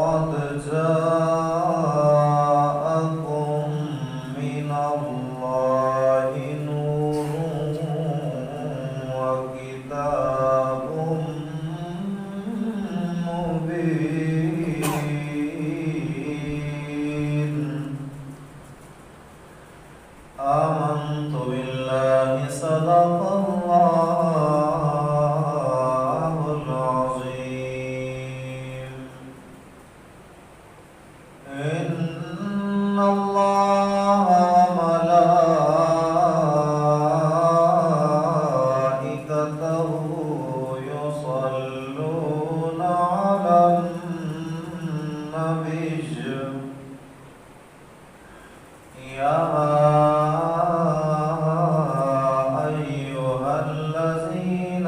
قد جاءكم من الله نور وكتاب مبين آمنت بالله صدق الله العظيم إن الله وملائكته يصلون على النبي يا أيها الذين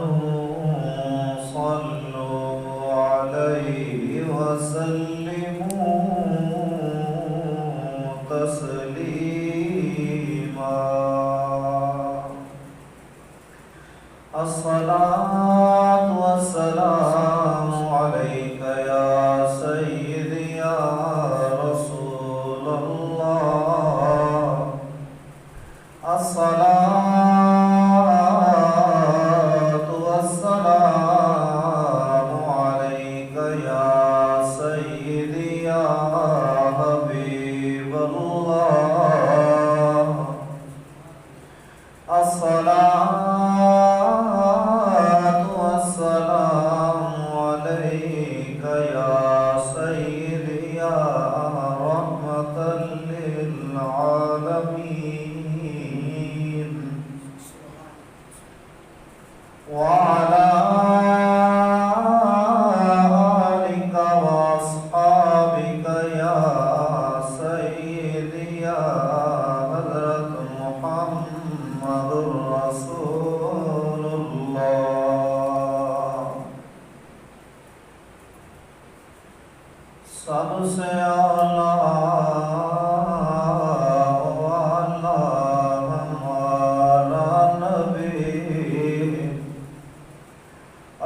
آمنوا صلوا عليه وسلموا تسليما الصلاة والسلام عليك يا سيدي يا رسول الله الصلاة والسلام عليك يا سيدي يا حبيب الله الصلاة والسلام عليك يا سيدي يا رحمة للعالمين وعلى آلك وأصحابك يا سيدي يا حضرة محمد رسول الله سب سے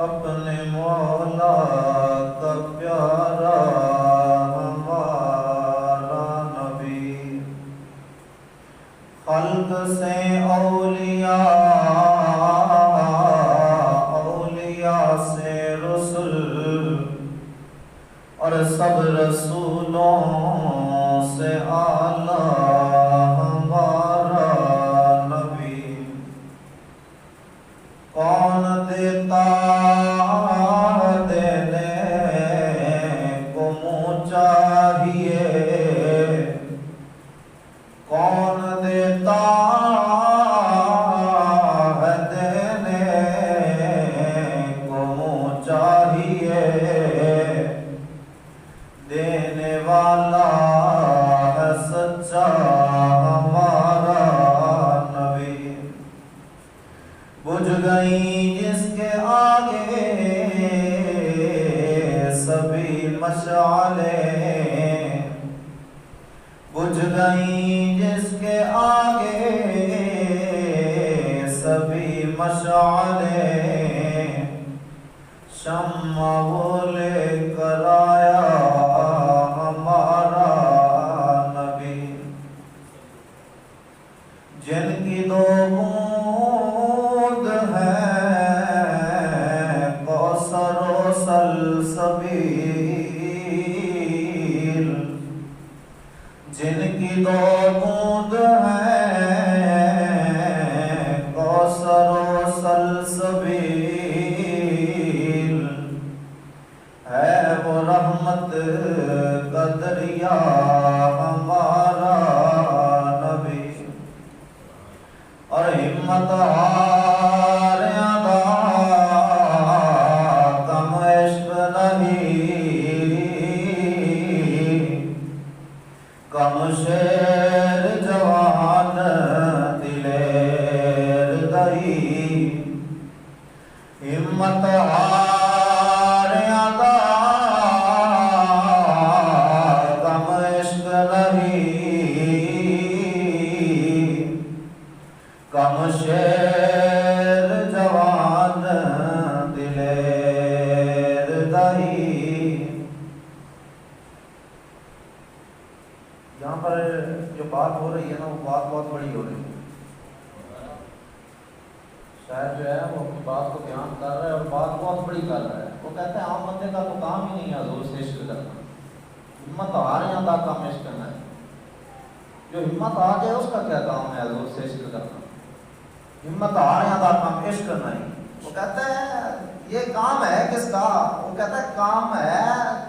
اپنے مولا کا پیارا ہمارا نبی خلق سے اولیاء سے رسل اور سب رسولوں سے اعلیٰ ہمارا نبی کون دیتا دینے کو منہ چاہیے کون دیتا ہے دینے کو منہ چاہیے دینے والا ہے سچا ہمارا نبی بجھ گئی جس کے آگے سبھی مشعلیں بجھ گئی جس کے آگے سبھی مشعلیں شمع وہ لے کر آیا ہمارا نبی جن کی دو بوند ہیں کوثر و سلسبیل جن کی دو بوند ہیں کوثر و سلسبیل ہے وہ رحمت کا دریا ہمارا نبی اور ہمت ہار ادا کم عشق نہیں کم شیر جوان دلیر دہی ہمت ہار ادا کم عشق نہیں کم شیر شاعر جو ہے وہ اپنی بات کو بیان کر رہا ہے اور بات بہت بڑی کر رہا ہے. وہ کہتا ہے عام بندے کا تو کام ہی نہیں ہے حضور سے عشق کرنا. ہمت ہارے دا کام عشق کرنا ہے. جو ہمت آ گیا اس کا کیا کام ہے حضور سے عشق کرنا. ہمت ہارے دا کام عشق کرنا ہے. وہ کہتا ہے یہ کام ہے کس کا؟ وہ کہتا ہے کام ہے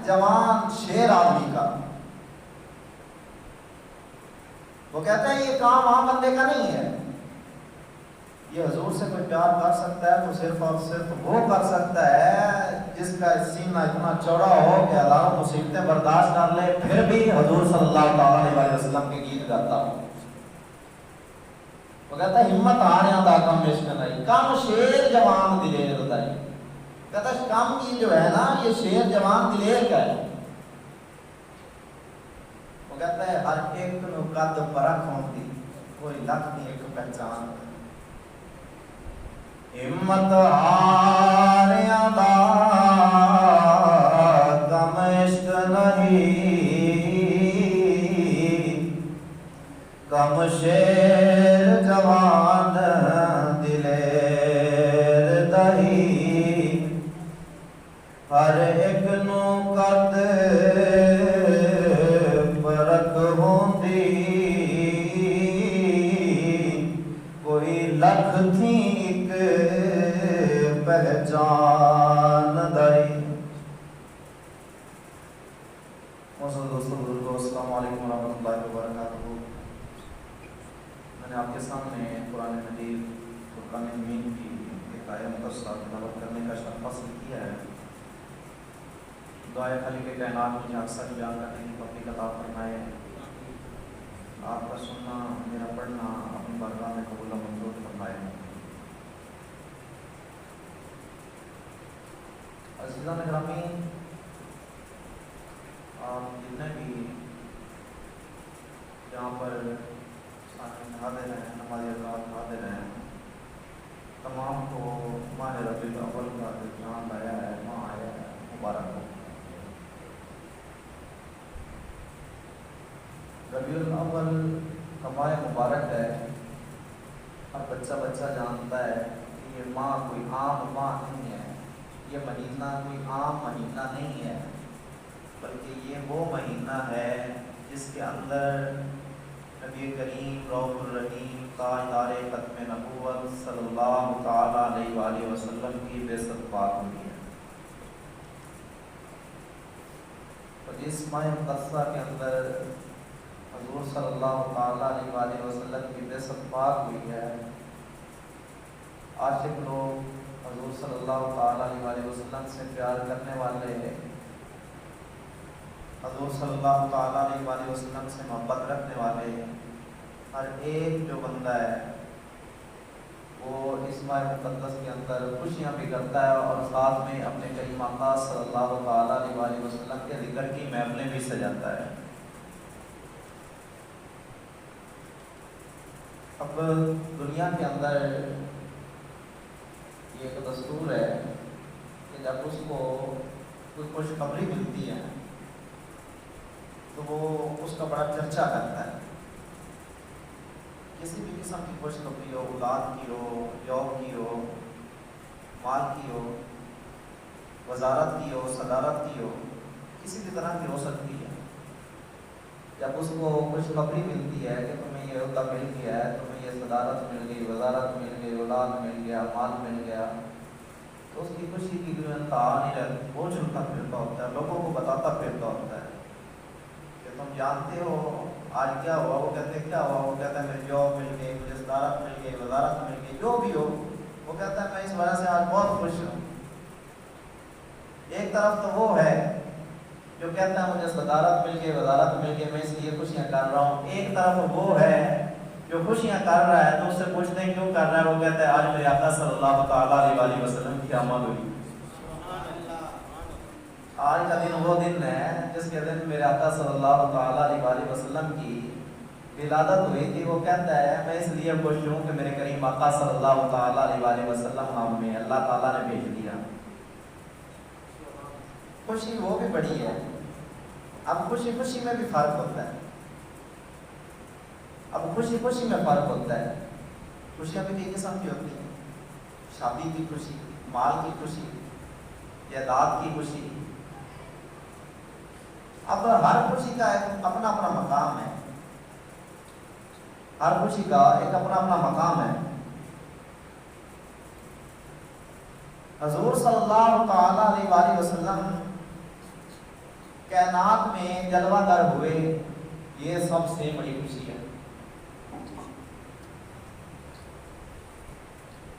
جوان شیر آدمی کا. وہ کہتا ہے یہ کام عام بندے کا نہیں ہے. یہ حضور سے کوئی پیار کر سکتا ہے تو صرف اور صرف وہ کر سکتا ہے جس کا سینہ اتنا چوڑا ہو کہ اللہ مصیبتیں برداشت کر لے پھر بھی حضور صلی اللہ علیہ وسلم کے گیت گاتا ہو. وہ کہتا ہے ہمت آنے دا کم عشق نہیں کم شیر جوان دلیر بتائی. کہتا ہے کم کی جو ہے نا یہ شیر جوان دلیر کا ہے. وہ کہتا ہے ہر ایک نو قد پرکھ ہوندی کوئی لکھ نہیں ایک پہچان. ہمت ہاریاں دا کم عشق نہیں کم شیر جوان دلیر دہی. ہر ایک نو قد پرکھ ہوندی کوئی لکھ تھی پہچان دائی. موسیقی دوستوں بزرگوں السلام علیکم ورحمۃ اللہ وبرکاتہ. میں نے آپ کے سامنے قرآن مجید فرقان حمید کی ایک آیت مقدسہ تلاوت کرنے کا شرف حاصل کیا ہے. دعائے خالق کائنات مجھے اکثر بیان کرنے کی توفیق عطا فرمائے. آپ کا سننا میرا پڑھنا اپنی بارگاہ میں قبول و منظور فرمائے. عزیزان گرامی، آپ جتنے بھی جہاں پر حاضر ہیں نماز اذان حاضر ہیں تمام کو ماہ ربیع الاول کا جو چاند آیا ہے ماہ آیا ہے مبارک ہو. ربیع الاول کا ماہ مبارک ہے. ہر بچہ جانتا ہے کہ یہ ماہ کوئی عام ماہ نہیں ہے. یہ مہینہ کوئی عام مہینہ نہیں ہے بلکہ یہ وہ مہینہ ہے جس کے اندر نبی کریم رؤوف الرحیم تاجدار ختم نبوت صلی اللہ تعالیٰ علیہ وآلہ وسلم کی بعثت پاک ہوئی ہے. اور اس ماہ مقدسہ کے اندر حضور صلی اللہ تعالیٰ علیہ وآلہ وسلم کی بعثت پاک ہوئی ہے. عاشق لوگ حضور صلی اللہ تعالیٰ علیہ وسلم سے پیار کرنے والے حضور صلی اللہ تعالیٰ علیہ وسلم سے محبت رکھنے والے ہر ایک جو بندہ ہے وہ اس ماہ مقدس کے اندر خوشیاں بھی کرتا ہے اور ساتھ میں اپنے کریم آقا صلی اللہ تعالیٰ علیہ وسلم کے ذکر کی محفلیں بھی سجاتا ہے. اب دنیا کے اندر یہ ایک دستور ہے کہ جب اس کو کوئی خوشخبری ملتی ہے تو وہ اس کا بڑا چرچا کرتا ہے. کسی بھی قسم کی خوشخبری ہو، اولاد کی ہو، جاب کی ہو، مال کی ہو، وزارت کی ہو، صدارت کی ہو، کسی بھی طرح کی ہو سکتی ہے. جب اس کو خوشخبری ملتی ہے کہ تمہیں یہ عہدہ مل گیا ہے، تمہیں یہ صدارت مل گئی، وزارت مل گئی، اولاد مل گیا، مال مل گیا، تو اس کی خوشی کی کوئی انتہا نہیں رہتی. وہ چلتا پھرتا ہوتا ہے، لوگوں کو بتاتا پھرتا ہوتا ہے کہ تم جانتے ہو آج کیا ہوا. وہ کہتے ہیں کیا ہوا؟ وہ کہتا ہے مجھے جاب مل گئی، مجھے صدارت مل گئی، وزارت مل گئی، جو بھی ہو. وہ کہتا ہے میں اس وجہ سے آج بہت خوش ہوں. ایک طرف تو وہ ہے جو کہتا ہے مجھے صدارت مل گئی، وزارت مل گئی، میں اس لیے خوشیاں کر رہا ہوں. ایک طرف وہ ہے جو خوشیاں کر رہا ہے تو اس سے پوچھتے ہیں کیوں کر رہا ہے. وہ کہتا ہے آج میرے آقا صلی اللہ تعالیٰ علیہ وسلم کی آمد ہوئی. آج کا دن وہ دن ہے جس کے دن میرے آقا صلی اللہ تعالیٰ علیہ وسلم کی ولادت ہوئی تھی. وہ کہتا ہے میں اس لیے خوش ہوں کہ میرے کریم آقا صلی اللہ تعالیٰ علیہ وسلم ہمیں اللہ تعالیٰ نے بھیج دیا. خوشی وہ بھی بڑی ہے. اب خوشی میں بھی فرق ہوتا ہے. اب خوشی میں فرق ہوتا ہے. خوشیاں بھی کئی قسم کی ہوتی ہیں. شادی کی خوشی، مال کی خوشی، جائیداد کی خوشی. اب ہر خوشی کا ایک اپنا اپنا مقام ہے، ہر خوشی کا ایک اپنا اپنا مقام ہے. حضور صلی اللہ تعالی علیہ وآلہ وسلم کائنات میں جلوہ گر ہوئے، یہ سب سے بڑی خوشی ہے.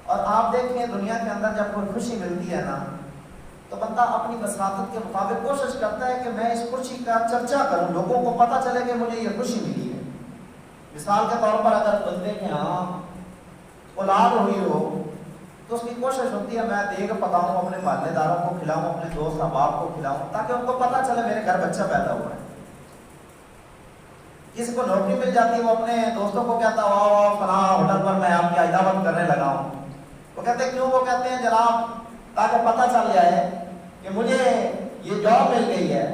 اور آپ دیکھیں دنیا کے اندر جب کوئی خوشی ملتی ہے نا تو بندہ اپنی بصارت کے مطابق کوشش کرتا ہے کہ میں اس خوشی کا چرچا کروں، لوگوں کو پتہ چلے کہ مجھے یہ خوشی ملی ہے. مثال کے طور پر اگر بندے کے ہاں اولاد ہوئی ہو تو اس کی کوشش ہوتی ہے میں دیگ پکاؤں، اپنے محلے داروں کو کھلاؤں، اپنے دوست احباب کو کھلاؤں، تاکہ ان کو پتہ چلے میرے گھر بچہ پیدا ہوا ہے. کسی کو نوکری مل جاتی ہے وہ اپنے دوستوں کو کہتا ہے واہ واہ فلاں ہوٹل پر میں آپ کی دعوت کرنے لگا ہوں. وہ کہتے ہیں کیوں؟ وہ کہتے ہیں جناب تاکہ پتہ چل جائے کہ مجھے یہ جاب مل گئی ہے.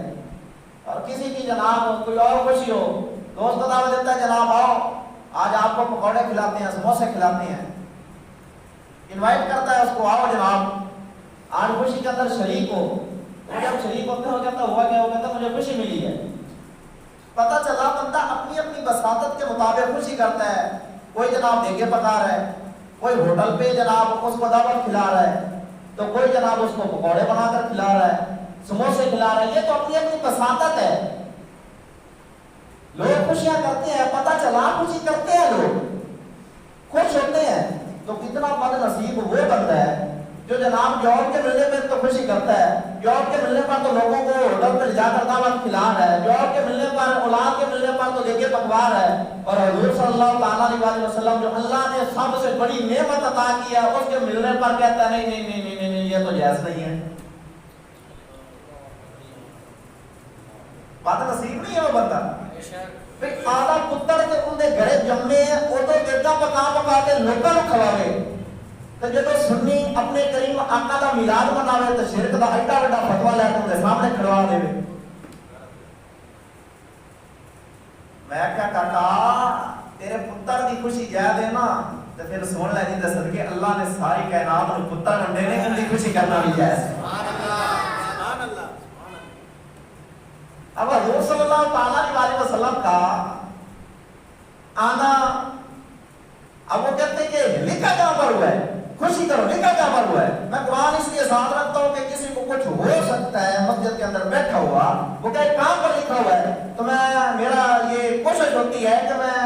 اور کسی کی جناب کوئی اور خوشی ہو، دوست کو دعوت دیتا ہے جناب آؤ آج آپ کو پکوڑے کھلاتے ہیں، سموسے کھلاتے ہیں، انوائٹ کرتا ہے اس کو آؤ جناب آج خوشی کے اندر شریک ہو. تو جب شریک ہوتے ہو کہتا ہوا کیا؟ وہ کہتا مجھے خوشی ملی ہے. پتہ چلا بندہ اپنی اپنی بساطت کے مطابق خوشی کرتا ہے. کوئی جناب دیگے پکا رہا ہے، کوئی ہوٹل پہ جناب اس کو دعوت کھلا رہا ہے، تو کوئی جناب اس کو پکوڑے بنا کر کھلا رہا ہے، سموسے کھلا رہا ہے. یہ تو اپنی اپنی بساطت ہے. لوگ خوشیاں کرتے ہیں، پتہ چلا خوشی کرتے ہیں، لوگ خوش ہوتے ہیں. تو کتنا بد نصیب وہ بندہ ہے جو جناب جاب کے ملنے پہ تو خوشی کرتا ہے، جاب کے ملنے پر تو لوگوں کو ہوٹل پہ جا کر دعوت کھلا رہا ہے، جاب کے ملنے پر اولاد کے ملنے پر تو دیگے پکوا رہا ہے. اور حضور صلی اللہ تعالیٰ علیہ وسلم جو اللہ نے سب سے بڑی نعمت عطا کی ہے اس کے ملنے پر کہتا ہے نہیں نہیں نہیں نہیں نہیں یہ تو جائز نہیں ہے. بد نصیب نہیں ہے وہ بندہ. آدھا پتر کے اندے گھرے جمنے ہیں وہ تو دیتا پکا پکا کے لوگوں کو کھواوے، تو جب سنی اپنے کریم آقا دا میلاد مناوے تو شرک دا ایڈا بڑا فتوا لے کے سامنے کھڑوا دے. میں کیا کہتا تیرے پتر دی خوشی جائے دے نا تو پھر سن لے جی صدقے اللہ نے ساری کائنات میں پتر منڈے نے ان دی خوشی کرنا بھی جائز. اب حضور صلی اللہ تعالیٰ علیہ وسلم کا آنا، اب وہ کہتے ہیں کہ لکھا کہاں پر ہوا ہے؟ خوشی کرو، لکھا کہاں پر ہوا ہے؟ میں قرآن اس لیے ساتھ رکھتا ہوں کہ کسی کو کچھ ہو سکتا ہے مسجد کے اندر بیٹھا ہوا وہ کہ کہاں پر لکھا ہوا ہے، تو میرا یہ کوشش ہوتی ہے کہ میں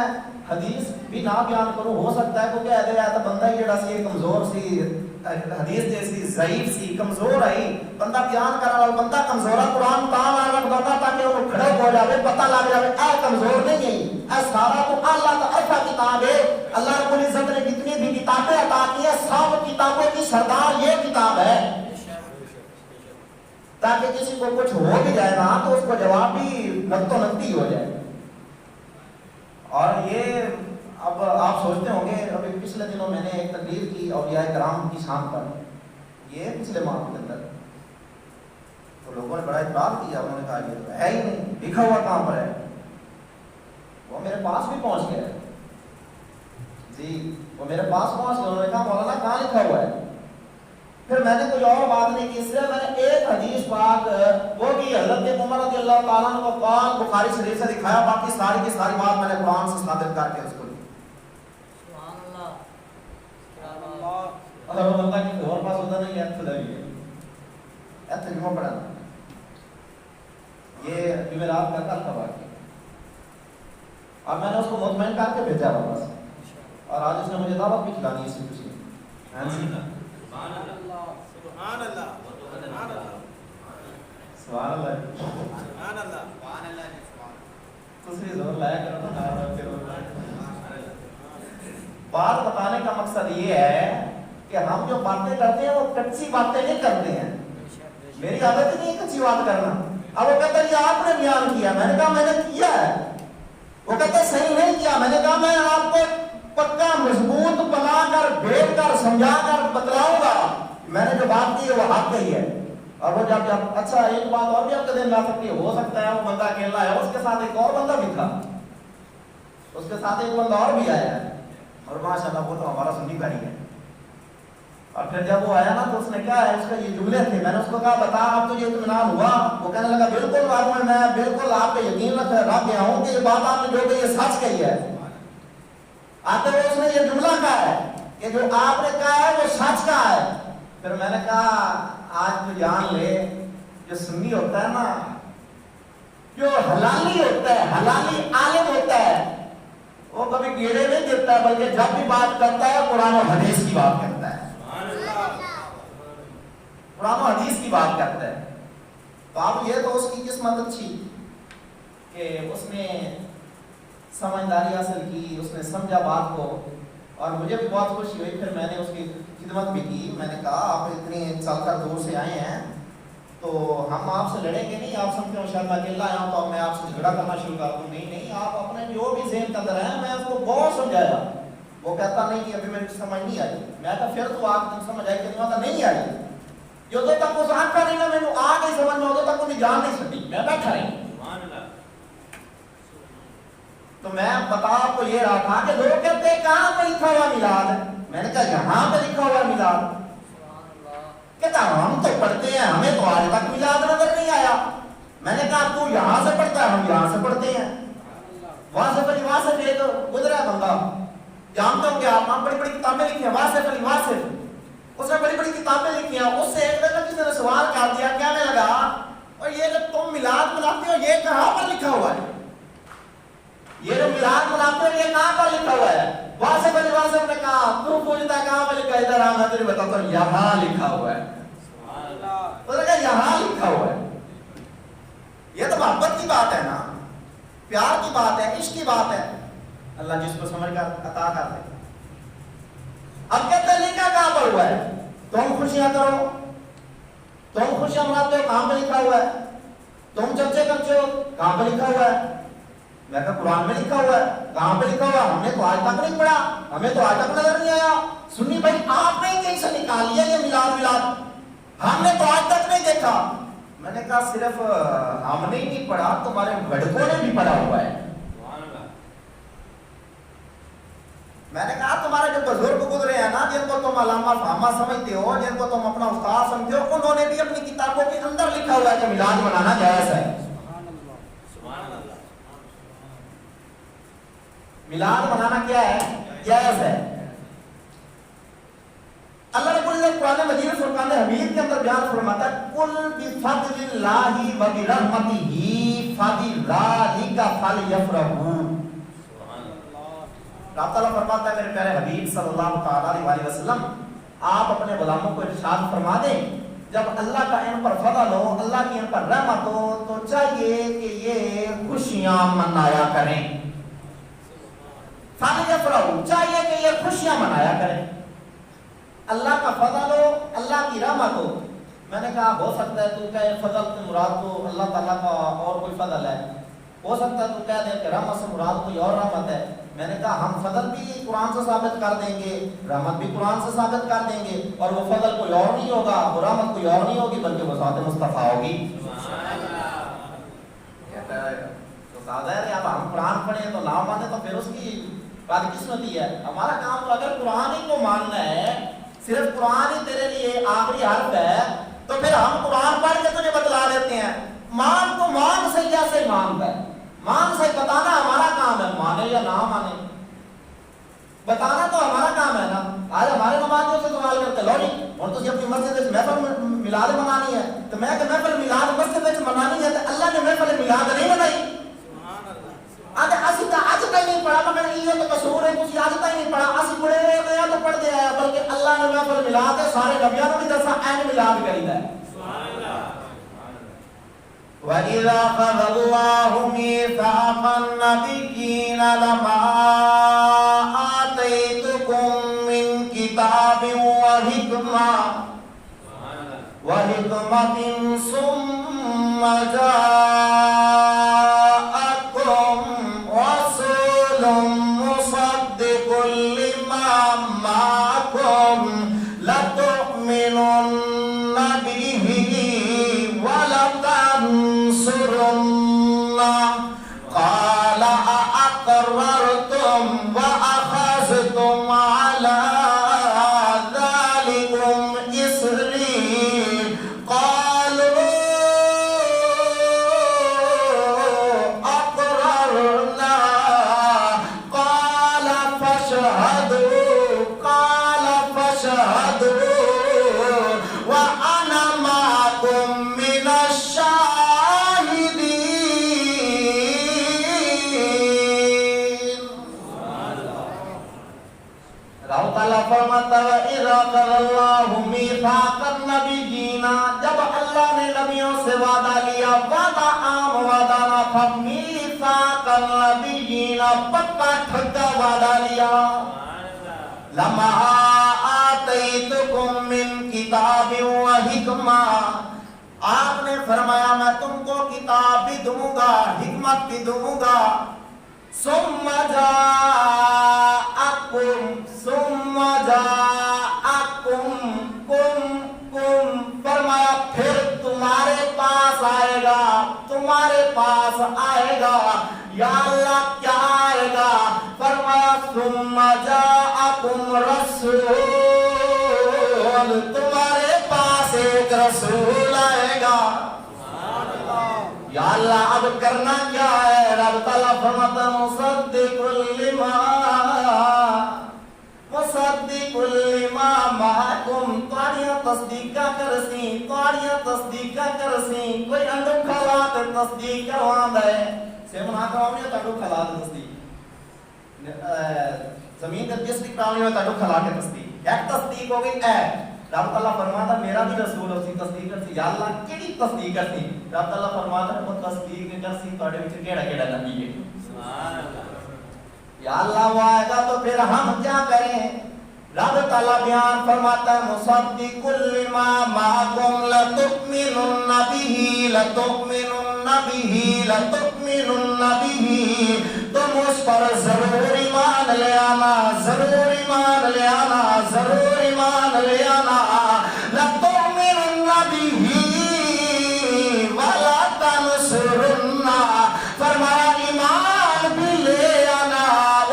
حدیث بھی نہ بیان کروں. ہو سکتا ہے کیونکہ ایسے آیا تو بندہ ہی جڑا سی کمزور سی، حدیث جیسی ضعیف سی، کمزور آئی بندہ بیان کرنے والا بندہ کمزورا قرآن تاں رکھ دیتا تاکہ وہ کھڑے ہو جائے، پتہ لگ جائے اے کمزور نہیں ہے، اے سارا تو اللہ کا ایسا کتاب ہے. اللہ رب العزت نے جتنی بھی کتابیں عطا کی ہیں سب کتابوں کی سردار یہ کتاب ہے، تاکہ کسی کو کچھ ہو بھی جائے نا تو اس کو جواب بھی نقطہ نقطی ہو جائے. اور یہ اب آپ سوچتے ہوں گے ابھی پچھلے دنوں میں نے ایک تقریر کی اولیاء کرام کی شان پر، یہ پچھلے ماہ کے اندر تو لوگوں نے بڑا اعتراض کیا. انہوں نے کہا یہ ہے ہی نہیں، لکھا ہوا کہاں پر ہے؟ وہ میرے پاس بھی پہنچ گیا جی، وہ میرے پاس پہنچ گیا. انہوں نے کہا مولانا کہاں لکھا ہوا ہے؟ پھر میں نے کوئی اور بات نہیں کی، اس لیے میں نے ایک حدیث پاک وہ کی حضرت عمر رضی اللہ تعالیٰ عنہ کو قرآن بخاری شریف سے دکھایا، باقی ساری کی ساری بات میں نے قرآن سے ثابت کر کے اس کو دی. سبحان اللہ. اور وہ بندہ کی اور پاس ہوتا نہیں ہے ہے ترجمہ پڑھنا. یہ جمعرات کا کل کا واقعہ، اور میں نے اس کو مطمئن کر کے بھیجا واپس، اور آج اس نے مجھے دعوت بھی کھلانی ہے اسی خوشی. سبحان اللہ سبحان اللہ سبحان اللہ سبحان اللہ سبحان اللہ سبحان اللہ. تصویر زور لایا کرو نا. بات بتانے کا مقصد یہ ہے کہ ہم جو باتیں کرتے ہیں وہ کچی باتیں نہیں کرتے ہیں. میری عادت ہی نہیں کچی بات کرنا. اب وہ کہتا ہے یہ آپ نے بیان کیا، میں نے کہا میں نے کیا ہے. وہ کہتا ہے صحیح نہیں کیا، میں نے کہا میں آپ کو پکا مضبوط بنا کر بھیج کر سمجھا کر بتلاؤں گا. میں نے جو بات کی ہے وہ حق کہی ہے. اور وہ جب اچھا ایک بات اور بھی آپ کے دن لا سکتی ہے، ہو سکتا ہے وہ بندہ اکیلا ہے، اس کے ساتھ ایک اور بندہ بھی تھا، اس کے ساتھ ایک بندہ اور بھی آیا ہے، اور ماشاء اللہ وہ تو ہمارا سنی بھائی ہے. اور پھر جب وہ آیا نا تو اس نے کیا ہے اس کا یہ جملے تھے، میں نے اس کو کہا بتا اب تو یہ اطمینان ہوا؟ وہ کہنے لگا بالکل معلوم ہے، میں بالکل آپ پہ یقین رکھ گیا ہوں کہ یہ بات آپ نے جو کہی یہ سچ کہی ہے۔ آتے ہوئے اس نے یہ جملہ کہا ہے کہ جو آپ نے کہا ہے وہ سچ کہا ہے۔ پھر میں نے کہا آج تو جان لے جو سنی ہوتا ہے نا، جو حلالی ہوتا ہے، حلالی عالم ہوتا ہے، وہ کبھی گیڑے نہیں دیتا ہے، بلکہ جب بھی بات کرتا ہے قرآن و حدیث کی بات کرتا ہے، قرآن و حدیث کی بات کرتا ہے۔ تو اب یہ تو اس کی قسمت اچھی کہ اس نے سمجھداری حاصل کی، اس نے سمجھا بات کو، اور مجھے بھی بہت خوشی ہوئی۔ پھر میں نے اس کی خدمت بھی کی، میں نے کہا آپ اتنی سال کا دور سے آئے ہیں تو ہم آپ سے لڑیں گے نہیں، آپ سمجھتے ہو شاید میں اکیلا آیا ہوں تو میں آپ سے جھگڑا کرنا شروع کر دوں، نہیں، آپ اپنے جو بھی ذہن کے اندر ہیں میں اس کو بہت سمجھایا۔ وہ کہتا نہیں کہ ابھی میری سمجھ نہیں آئی، میں کہا پھر تو آپ تم سمجھ آئی کہ نہیں آئی، جو تک اس آنکھ کا نہیں نا میں آ گئی سمجھ میں، ادو تک انہیں جان نہیں سکتی، میں بیٹھا رہی۔ تو میں بتا آپ کو یہ رہا تھا کہ لوگ کہتے ہیں کہاں پہ لکھا ہوا میلاد ہے؟ میں نے کہا یہاں پہ لکھا ہوا میلاد۔ کہتا ہم تو پڑھتے ہیں، ہمیں تو آج تک میلاد نظر نہیں آیا۔ میں نے کہا تو یہاں سے پڑھتا ہے، ہم یہاں سے پڑھتے ہیں۔ واصف علی واصف ایک گزرا بندہ، جانتے ہو کہ آپ بڑی بڑی کتابیں لکھی ہیں، واصف علی واصف، اس نے بڑی بڑی کتابیں لکھی ہیں۔ اس سے ایک دفعہ کسی نے سوال کر دیا، کہنے لگا اور یہ جو تم میلاد مناتے ہو یہ کہاں پر لکھا ہوا ہے؟ یہ جو میلاد مناتے ہو یہ کہاں پر لکھا ہوا ہے؟ واصف علی واصف نے کہا تو پوچھتا ہے کہاں پر لکھا ہے؟ ادھر آ میں تجھے بتاتا ہوں، یہاں لکھا ہوا ہے۔ اس نے کہا یہاں لکھا ہوا ہے۔ یہ تو محبت کی بات ہے نا، پیار کی بات ہے، عشق کی بات ہے، اللہ جس کو سمجھ کر عطا کر دے۔ اب کہتے ہیں لکھا کہاں پر ہوا ہے؟ تم خوشیاں کرو، تم خوشیاں مناتے ہو، کہاں پہ لکھا ہوا ہے؟ تم چرچے کرتے ہو، کہاں پہ لکھا ہوا ہے؟ میں کہا قرآن میں لکھا ہوا ہے۔ کہاں پہ لکھا ہوا ہے؟ ہم نے تو آج تک نہیں پڑھا، ہمیں تو آج تک نظر نہیں آیا۔ سنی بھائی آپ نے کہیں سے نکال لیا یہ میلاد، ہم نے تو آج تک نہیں دیکھا۔ میں نے کہا صرف ہم نے نہیں پڑھا، تمہارے بڑکوں نے بھی پڑھا ہوا ہے۔ میں نے کہا تمہارے جو بزرگ گزرے ہیں نا، جن کو تم علامہ فہمہ سمجھتے ہو، جن کو تم اپنا استاد سمجھتے ہو، انہوں نے بھی اپنی کتابوں کے اندر لکھا ہوا ہے کہ میلاد منانا جائز ہے۔ میلاد منانا کیا ہے؟ جائز ہے۔ اللہ رب العزت قرآن مجید فرقان حمید کے اندر بیان فرماتا ہے قل بفضل اللہ وبرحمتہ فبذلک فلیفرحوا۔ اللہ تعالیٰ فرماتا ہے میرے پیارے حبیب صلی اللہ تعالی علیہ وسلم، آپ اپنے غلاموں کو ارشاد فرما دیں جب اللہ کا ان پر فضل ہو، اللہ کی ان پر رحمت ہو تو چاہیے کہ یہ خوشیاں منایا کریں۔ فلیفرحوا، چاہیے کہ یہ خوشیاں منایا کریں۔ اللہ کا فضل ہو، اللہ کی رحمت ہو۔ میں نے کہا ہو سکتا ہے تو کہے فضل سے مراد تو اللہ تعالیٰ کا اور کوئی فضل ہے، ہو سکتا ہے تو کہہ دیں کہ رحمت سے مراد کوئی اور رحمت ہے۔ میں نے کہا ہم فضل بھی قرآن سے ثابت کر دیں گے، رحمت بھی قرآن سے ثابت کر دیں گے، اور وہ فضل کوئی اور نہیں ہوگا، وہ رحمت کوئی اور نہیں ہوگی، بلکہ وہ ذات مصطفیٰ ہوگی۔ کہتا ہے تو ظاہر ہے اب ہم قرآن پڑھیں تو نہ مانے تو پھر اس کی بات قسمتی ہے۔ ہمارا کام تو اگر قرآن ہی کو ماننا ہے، صرف قرآن ہی تیرے لیے آخری حرف ہے، تو پھر ہم قرآن پڑھ کے تجھے بتلا دیتے ہیں۔ مان تو مان سے جیسے مانتا ہے، مان سے بتانا ہمارا کام ہے، مانے یا نہ مانے بتانا تو ہمارا کام ہے نا۔ آج ہمارے نمازیوں سے سوال کرتے لو جی اور تجھے اپنی مسجد میں محفل میلاد منانی ہے، تو میں کہ محفل میلاد مسجد میں منانی ہے تو اللہ نے محفل میلاد نہیں منائی؟ آج تک نہیں پڑھا مگر یہ تو قصور ہے، کچھ آج تک نہیں پڑھا، اسی پڑھے گیا تو پڑھ دیا ہے، بلکہ اللہ نے محفل میلاد ہے سارے نبیوں نے بھی دسا این میلاد کری ہے۔ وَإِذَا أَخَذَ اللَّهُ مِيثَاقَ النَّبِيِّينَ لَمَا آتَيْتُكُم مِّن كِتَابٍ وَحِكْمَةٍ ثُمَّ جَاءَكُمْ رَسُولٌ مُّصَدِّقٌ لِّمَا مَعَكُمْ لَتُؤْمِنُنَّ بِهِ قال أأقررتم وأخذتم على ذلكم میثاق النبیین، جب اللہ نے نبیوں سے وعدہ لیا، وعدہ عام وعدہ نہ تھا، میثاق النبیین پکا ٹھگا وعدہ لیا، لما آتیتکم من کتاب و حکمہ، آپ نے فرمایا میں تم کو کتاب بھی دوں گا، حکمت بھی دوں گا، ثم جاءکم فرمایا پھر تمہارے پاس آئے گا، تمہارے پاس آئے گا، یا اللہ کیا آئے گا؟ فرمایا ثم جاءکم رسول، تمہارے پاس ایک رسول آئے گا۔ یا اللہ اب کرنا کیا ہے؟ رب تعالیٰ فرماتا مصدق لما معکم، تاریاں تصدیقہ کرسی، تاریاں تصدیقہ کرسی، کوئی انڈو کھلا تے تصدیق کروان دے سیمنا کراؤنی ہے تاڑو کھلا تے تصدیق، زمین تے جس بھی کراؤنی ہے تاڑو کھلا کے تصدیق، ایک تصدیق ہو گئی اے، رب تعالیٰ فرماتا میرا بھی رسول اسی تصدیق کرسی، یا اللہ کیڑی تصدیق کرسی؟ رب تعالیٰ فرماتا وہ تصدیق کرسی تاڑے وچ کیڑا کیڑا نبی ہے، سبحان اللہ، یا اللہ وہ آئے گا تو پھر ہم کیا کریں؟ رب تعالیٰ بیان فرماتا ہے مصدق لما معکم لتؤمنن به لتؤمنن به لتؤمنن به، تم اس پر ضرور ایمان لے آنا، ضرور ایمان لے آنا، ضرور ایمان لے آنا، لتؤمنن به ولا تنصرن، فرمایا ایمان بھی لے آنا،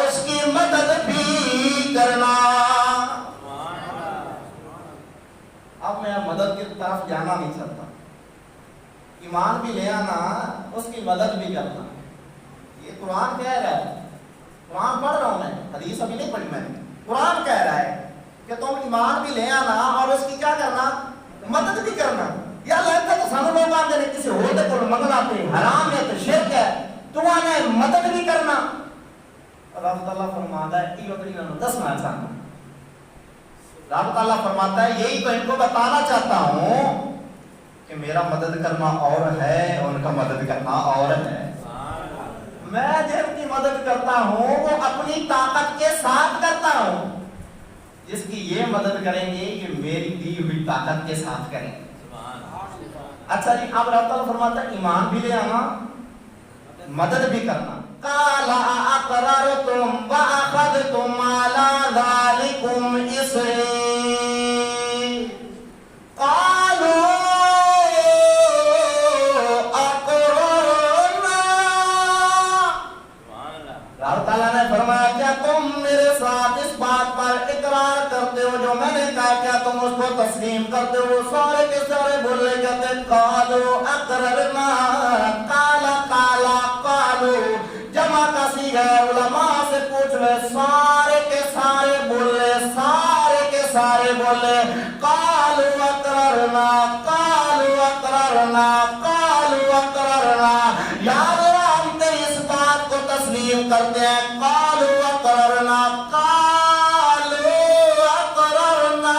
اس کی مدد بھی کرنا۔ اب میں مدد کی طرف جانا نہیں چاہتا، ایمان بھی لے آنا، اس کی مدد بھی کرنا، یہ قرآن کہہ رہا ہے، قرآن پڑھ رہا ہوں میں، حدیث ابھی نہیں پڑھی میں نے، قرآن کہہ رہا ہے کہ تم ایمان بھی لے آنا اور اس کی کیا کرنا؟ مدد بھی کرنا۔ یا لگتا تو سانو لوگ آتے ہیں کسی ہوتے کو منگنا پہ حرام ہے تو شرک ہے، تو آنے مدد بھی کرنا۔ رب تعالیٰ فرماتا ہے یہ وقت انہوں نے دسنا چاہتا ہوں، رب تعالیٰ فرماتا ہے یہی تو ان کو بتانا چاہتا ہوں کہ میرا مدد کرنا اور ہے، ان کا مدد کرنا اور ہے۔ میں جن کی مدد کرتا ہوں وہ اپنی طاقت کے ساتھ کرتا ہوں، جس کی یہ مدد کریں گے یہ میری دی ہوئی طاقت کے ساتھ کریں گے۔ اچھا جی اب رب تعالیٰ فرماتا ہے ایمان بھی لے آنا، مدد بھی کرنا۔ قال اقررتم واخذتم على ذلكم اصري، قالوا اقررنا، رب تعالیٰ نے فرمایا کیا تم میرے ساتھ اس بات پر اقرار کرتے ہو جو میں نے کہا، کیا تم اس کو تسلیم کرتے ہو؟ سارے کے سارے بولے کہتے قالوا اقررنا، قالا قالا قالوا، جمع کا سیغہ ہے، علماء سے پوچھ لے، سارے کے سارے بولے، سارے کے سارے بولے قالوا اقررنا، قالوا اقررنا، قالوا اقررنا، یا اللہ ہم تیری اس بات کو تسلیم کرتے ہیں، قالوا اقررنا، قالوا اقررنا،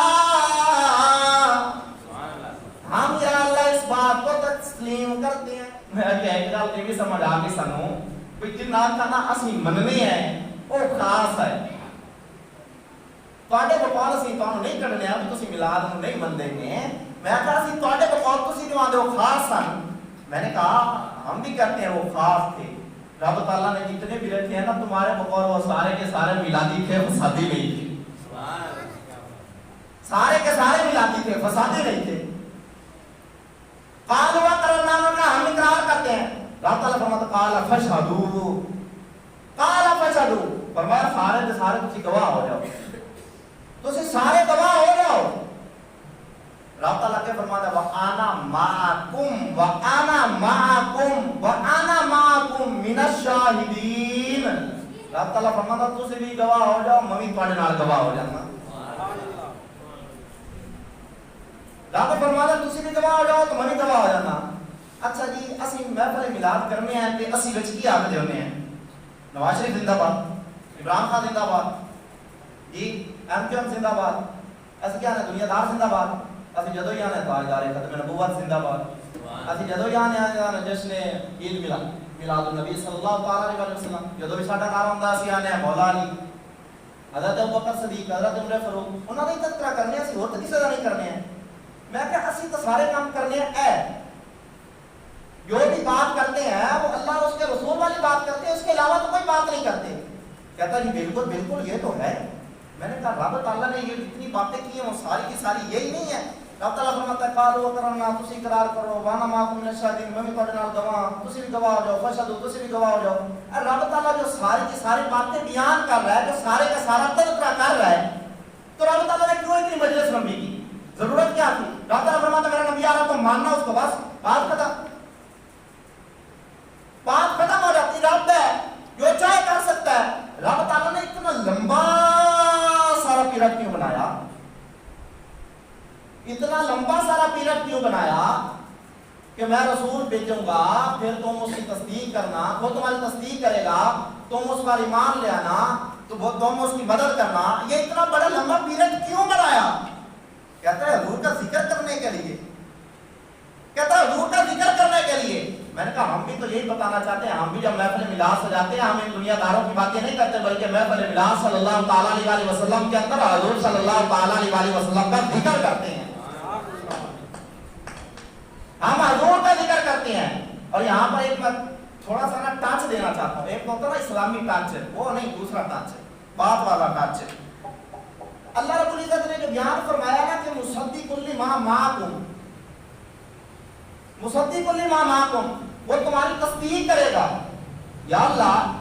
ہم یا اللہ اس بات کو تسلیم کرتے ہیں۔ میں ایک گل یہ بھی سمجھ آ گئی سانوں جنات کا نا اسی مننے ہیں وہ خاص ہے، تواڈے بقول اسی تانوں نہیں کڈنے آ تسی میلاد نوں نہیں مندے ہیں، میں کہا اسی تواڈے بقول تسی جو آندے ہو خاص سن، میں نے کہا ہم بھی کرتے ہیں وہ خاص تھے، رب تعالیٰ نے جتنے بھی رکھے ہیں نا تمہارے بقول وہ سارے کے سارے میلادی تھے، فسادی نہیں تھے، سارے کے سارے میلادی تھے، فسادی نہیں تھے۔ قالوا اقررنا، ہم اقرار کرتے ہیں، رب تعالیٰ فرماتا قال فشہدوا، قال فشہدوا، فرمایا سارے کے سارے تسی گواہ ہو جاؤ، تسی سارے گواہ ہو جاؤ۔ رب تعالیٰ کے فرماتا وَأَنَا مَعَكُمْ وَأَنَا مَعَكُمْ وَأَنَا مَعَكُمْ مِنَ الشَّاهِدِينَ، رب تعالیٰ فرماتا تسی بھی گواہ ہو جاؤ، میں بھی تواڈے نال گواہ ہو جانا۔ رب فرماتا تسی بھی گواہ ہو جاؤ تو میں بھی گواہ ہو جانا۔ اچھا جی اسی محفل میلاد کرنے ہیں تے اسی وچ کی آکھدے ہونے ہیں؟ نواز شریف زندہ باد، عمران خان زندہ باد، جی ایم کیو ایم زندہ باد، اسی کیا ہے دنیا دار زندہ باد، اسی جدو ہی آنے تاجدار ختم نبوت زندہ باد اسی جدو ہی آنے جشن عید میلاد النبی صلی اللہ علیہ وسلم جدو بھی ساڈا کار ہوندا اسی آنے مولا علی حضرت ابوبکر صدیق حضرت عمر فاروق انہاں دا تذکرہ کرنے اسی اور کسی دا نہیں کرنے ہیں میں کہ اسی تو سارے کام کرنے ہیں جو بھی بات کرتے ہیں وہ اللہ اور اس کے رسول والی بات کرتے ہیں اس کے علاوہ تو کوئی بات نہیں کرتے کہتا جی بالکل بالکل یہ تو ہے میں نے کہا رب تعالیٰ نے یہ جتنی باتیں کی ہیں وہ ساری کی ساری یہی نہیں ہے رب تعالیٰ فرماتا ہے قالوا وقررنا تسی اقرار کرو وانا معکم من الشاہدین میں بھی تواڈے نال گواہ تسی بھی گواہ ہو جاؤ فشہدوا تسی بھی گواہ ہو جاؤ رب تعالیٰ جو ساری کی ساری باتیں بیان کر رہا ہے جو سارے کا سارا تذکرہ کر رہا ہے تو رب تعالیٰ نے کیوں اتنی مجلس لمبی کی ضرورت کیا تھی رب تعالیٰ فرماتا ہے میرا نبی آ رہا تو ماننا اس کو بس بات ختم ہو جاتی رب ہے جو چاہے کر سکتا ہے رب تعالیٰ نے اتنا لمبا سارا پیریڈ کیوں بنایا اتنا لمبا سارا پیریڈ کیوں بنایا کہ میں رسول بھیجوں گا پھر تم اس کی تصدیق کرنا وہ تمہاری تصدیق کرے گا تم اس پر ایمان لے آنا تو وہ تم اس کی مدد کرنا یہ اتنا بڑا لمبا پیریڈ کیوں بنایا کہتا ہے حضور کا ذکر کرنے کے لیے کہتا ہے حضور کا ذکر کرنے کے لیے میں نے کہا ہم بھی تو یہی بتانا چاہتے ہیں ہم بھی جب محفل میلاد سجاتے ہیں ہم ان دنیا داروں کی باتیں نہیں کرتے بلکہ محفل میلاد صلی اللہ تعالیٰ علیہ وسلم کے اندر حضور صلی اللہ تعالیٰ علیہ وسلم کا ذکر کرتے ہیں ہم حضور کا ذکر کرتے ہیں اور یہاں پر ایک میں تھوڑا سا نا ٹچ دینا چاہتا ہوں ایک تو ہوتا نا اسلامی ٹچ وہ نہیں دوسرا ٹچ بات والا ٹچ اللہ رب العزت نے جو بیان فرمایا نا کہ مصدق لما معکم مصدق لما معکم وہ تمہاری تصدیق کرے گا یا اللہ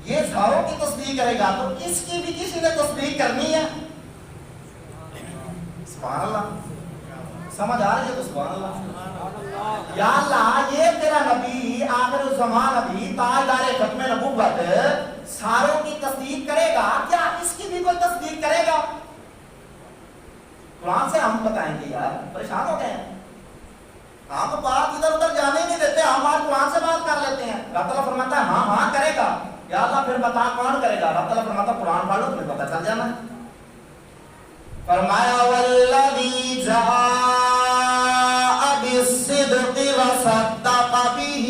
یہ ساروں کی تصدیق کرے گا تو اس کی بھی کسی نے تصدیق کرنی ہے سبحان اللہ سمجھ آ رہی ہے تو سبحان اللہ یا اللہ یہ تیرا نبی آخر الزمان نبی تاجدار ختم نبوت ساروں کی تصدیق کرے گا کیا اس کی بھی کوئی تصدیق کرے گا قرآن سے ہم بتائیں گے یار پریشان ہو گئے ہیں ہم بات ادھر ادھر جانے نہیں دیتے ہم آج قرآن سے بات کر لیتے ہیں رب تعالیٰ فرماتا ہے ہاں ہاں کرے گا یا اللہ پھر بتا کون کرے گا رب تعالیٰ فرماتا ہے قرآن پڑھ لو تمہیں پتہ چل جانا ہے فرمایا والذی جاء بالصدق وصدق به